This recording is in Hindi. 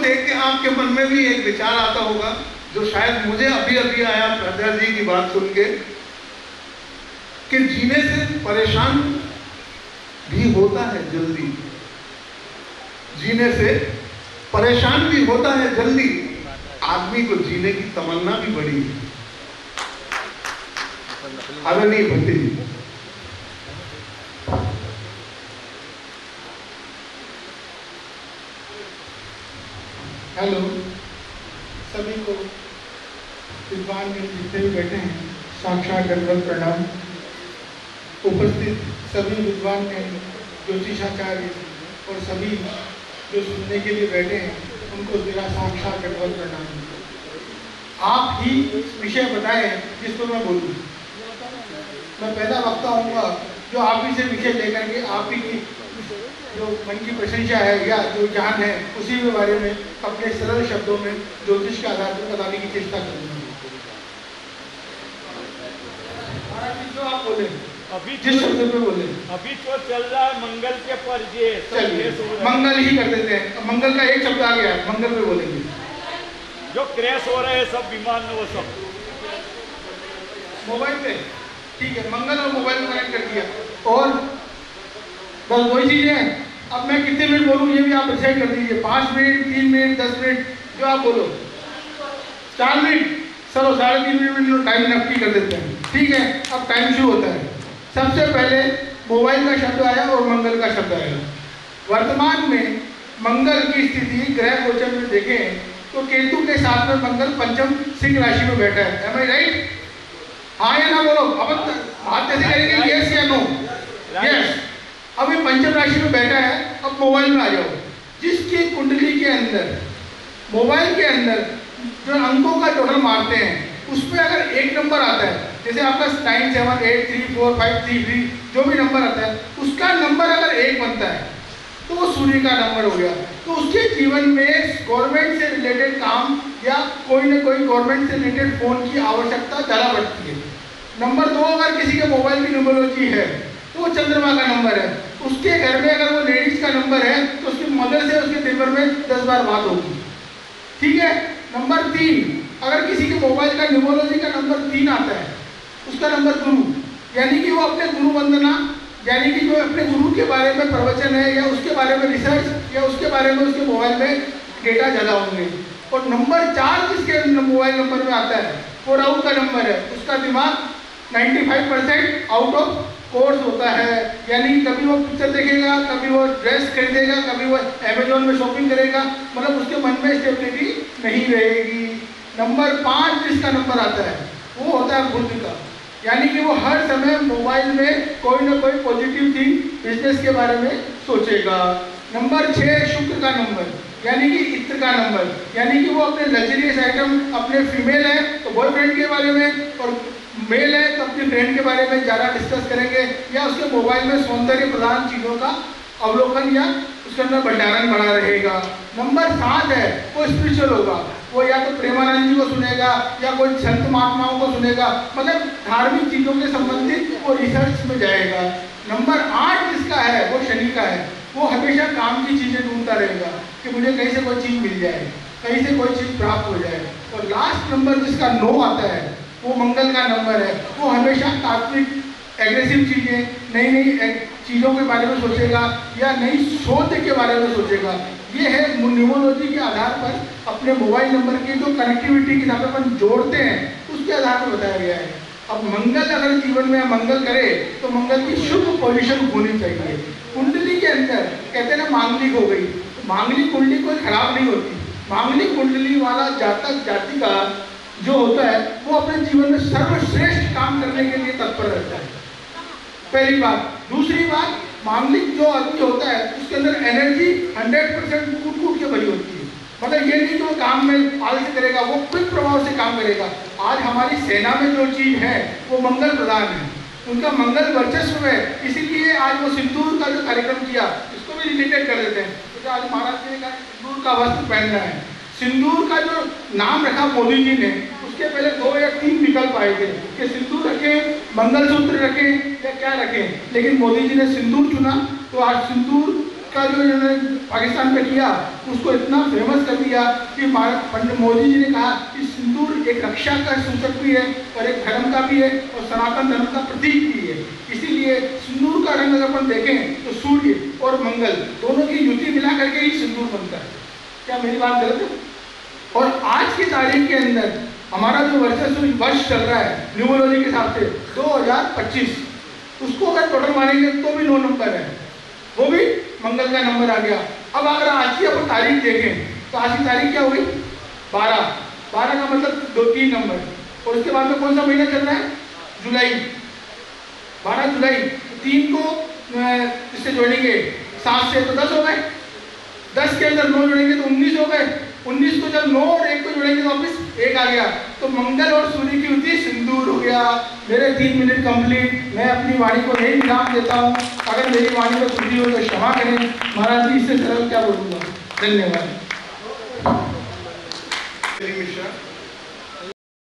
देख के आपके मन में भी एक विचार आता होगा जो शायद मुझे अभी अभी आया प्रज्ञा जी की बात सुन के, कि जीने से परेशान भी होता है जल्दी, जीने से परेशान भी होता है जल्दी, आदमी को जीने की तमन्ना भी बड़ी है। आदरणीय भट्टी जी। हेलो सभी को, विद्वान में जितने भी बैठे हैं साक्षात दंडवत प्रणाम। उपस्थित सभी विद्वान के ज्योतिषाचार्य और सभी जो सुनने के लिए बैठे हैं उनको मेरा साक्षात दंडवत प्रणाम। आप ही विषय बताएं जिस पर मैं बोलूँ। मैं पहला वक्ता होऊंगा जो आप ही से विषय लेकर के आप ही की जो मन की प्रशंसा है या जो ज्ञान है उसी के बारे में अपने सरल शब्दों में ज्योतिष के आधार पर बताने की चेष्टा करूंगा। जो आप बोले अभी जिस शब्द पे बोले, अभी तो चल रहा है मंगल के पर्जे, चलिए मंगल ही कर देते हैं। मंगल का एक शब्द आ गया, मंगल पे बोलेंगे। जो क्रैश हो रहे हैं सब विमान में, वो सब मोबाइल पे ठीक है, मंगल और मोबाइल में कनेक्ट कर दिया। और बस वही चीज है। अब मैं कितने मिनट बोलूँ ये भी आप डिसाइड कर दीजिए, 5 मिनट, 3 मिनट, 10 मिनट, जो आप बोलो। 4 मिनट, चलो 3.5 मिनट टाइम नक्की कर देते हैं। ठीक है, अब टाइम शुरू होता है। सबसे पहले मोबाइल का शब्द आया और मंगल का शब्द आया। वर्तमान में मंगल की स्थिति ग्रह गोचर में देखें तो केतु के साथ में मंगल पंचम सिंह राशि में बैठा है। एम आई राइट? हाँ या ना बोलो। अब बात कैसे करेंगे, यस या नो? यस। अब ये पंचम राशि में बैठा है। अब मोबाइल में आ जाओ। जिसकी कुंडली के अंदर, मोबाइल के अंदर जो अंकों का टोटल मारते हैं उसमें अगर एक नंबर आता है, जैसे आपका 9 7 8 3 4 5 3 3 जो भी नंबर आता है उसका नंबर अगर 1 बनता है तो वो सूर्य का नंबर हो गया। तो उसके जीवन में गवर्नमेंट से रिलेटेड काम या कोई ना कोई गवर्नमेंट से रिलेटेड फोन की आवश्यकता ज़्यादा बढ़ती है। नंबर 2, अगर किसी के मोबाइल की न्यूमरोलॉजी है तो वो चंद्रमा का नंबर है। उसके घर में अगर वो लेडीज का नंबर है तो उसकी मदर से उसके दिन भर में 10 बार बात होगी। ठीक है। नंबर 3, अगर किसी के मोबाइल का न्यूमरोलॉजी का नंबर 3 आता है, उसका नंबर गुरु, यानी कि वो अपने गुरु वंदना, यानी कि जो अपने गुरु के बारे में प्रवचन है या उसके बारे में रिसर्च या उसके बारे में उसके मोबाइल में डेटा ज़्यादा होंगे। और नंबर 4 जिसके मोबाइल नंबर में आता है वो राहु का नंबर है। उसका दिमाग 95% आउट ऑफ कोर्स होता है, यानी कभी वो पिक्चर देखेगा, कभी वो ड्रेस खरीदेगा, कभी वो अमेजोन में शॉपिंग करेगा, मतलब उसके मन में स्टेबिलिटी नहीं रहेगी। नंबर 5 जिसका नंबर आता है वो होता है बुध का, यानी कि वो हर समय मोबाइल में कोई ना कोई पॉजिटिव थिंग बिजनेस के बारे में सोचेगा। नंबर 6 शुक्र का नंबर, यानी कि इत्र का नंबर, यानी कि वो अपने लग्जरियस आइटम, अपने फीमेल है तो बॉयफ्रेंड के बारे में और मेल है तो अपनी फ्रेंड के बारे में ज़्यादा डिस्कस करेंगे, या उसके मोबाइल में सौंदर्य प्रधान चीज़ों का अवलोकन या उसके अंदर भंडारण बढ़ा रहेगा। नंबर 7 है वो स्पिरिचुअल होगा, वो या तो प्रेमानंद जी को सुनेगा या कोई संत महात्माओं को सुनेगा, मतलब धार्मिक चीज़ों के संबंधित वो रिसर्च में जाएगा। नंबर 8 जिसका है वो शनि का है, वो हमेशा काम की चीज़ें ढूंढता रहेगा कि मुझे कहीं से कोई चीज़ मिल जाए, कहीं से कोई चीज़ प्राप्त हो जाए। और लास्ट नंबर जिसका 9 आता है वो मंगल का नंबर है, वो हमेशा तात्विक एग्रेसिव चीज़ें, नई नई चीज़ों के बारे में सोचेगा या नई शोध के बारे में सोचेगा। ये है न्यूमरोलॉजी के आधार पर अपने मोबाइल नंबर की जो कनेक्टिविटी के साथ अपन जोड़ते हैं उसके आधार पर बताया गया है। अब मंगल अगर जीवन में मंगल करे तो मंगल की शुभ पोजीशन होनी चाहिए। कुंडली के अंदर कहते हैं ना मांगलिक हो गई, मांगलिक कुंडली कोई खराब नहीं होती। मांगलिक कुंडली वाला जातक जातिका जो होता है वो अपने जीवन में सर्वश्रेष्ठ काम करने के लिए तत्पर रहता है, पहली बात। दूसरी बात, मांगलिक जो आदमी होता है उसके अंदर एनर्जी 100% कूट के भरी होती है, मतलब ये नहीं कि वो काम में आलस्य करेगा, वो क्विक प्रभाव से काम करेगा। आज हमारी सेना में जो चीज़ है वो मंगल प्रधान है, उनका मंगल वर्चस्व है, इसीलिए आज वो सिंदूर का जो कार्यक्रम किया इसको भी रिलेटेड कर देते हैं। तो आज महाराज जी ने कहा सिंदूर का वस्त्र पहनना है। सिंदूर का जो नाम रखा मोदी जी ने, उसके पहले 2 या 3 विकल्प आए थे कि सिंदूर रखें, मंगलसूत्र रखें या क्या रखें, लेकिन मोदी जी ने सिंदूर चुना। तो आज सिंदूर का जो इन्होंने पाकिस्तान में किया उसको इतना फेमस कर दिया कि पंडित मोदी जी ने कहा कि सिंदूर एक रक्षा का सूचक भी है और एक धर्म का भी है और सनातन धर्म का प्रतीक भी है। इसीलिए सिंदूर का रंग अगर अपन देखें तो सूर्य और मंगल दोनों की युति मिला करके ही सिंदूर बनता है। क्या मेरी बात गलत है? और आज की तारीख के अंदर हमारा जो वर्ष चल रहा है न्यूमरोलॉजी के हिसाब से 2025, उसको अगर टोटल मानेंगे तो भी 9 नंबर है, वो भी मंगल का नंबर आ गया। अब अगर आज की अपन तारीख देखें तो आज की तारीख क्या हो गई? 12 का मतलब 2-3 नंबर, और उसके बाद में कौन सा महीना चल रहा है? जुलाई, 12 जुलाई। 3 को इससे जोड़ेंगे 7 से तो 10 हो गए, 10 के अंदर 9 जोड़ेंगे तो 19 हो गए, 19 को जब 9 और 1 को जोड़ेंगे तो वापस 1 आ गया, तो मंगल और सूर्य की युति सिंदूर हो गया। मेरे 3 मिनट कंप्लीट। मैं अपनी वाणी को यही विराम देता हूँ। अगर मेरी वाणी में त्रुटि हो तो क्षमा करें। महाराज जी इससे सरल क्या बोलूँगा। धन्यवाद। मिश्रा।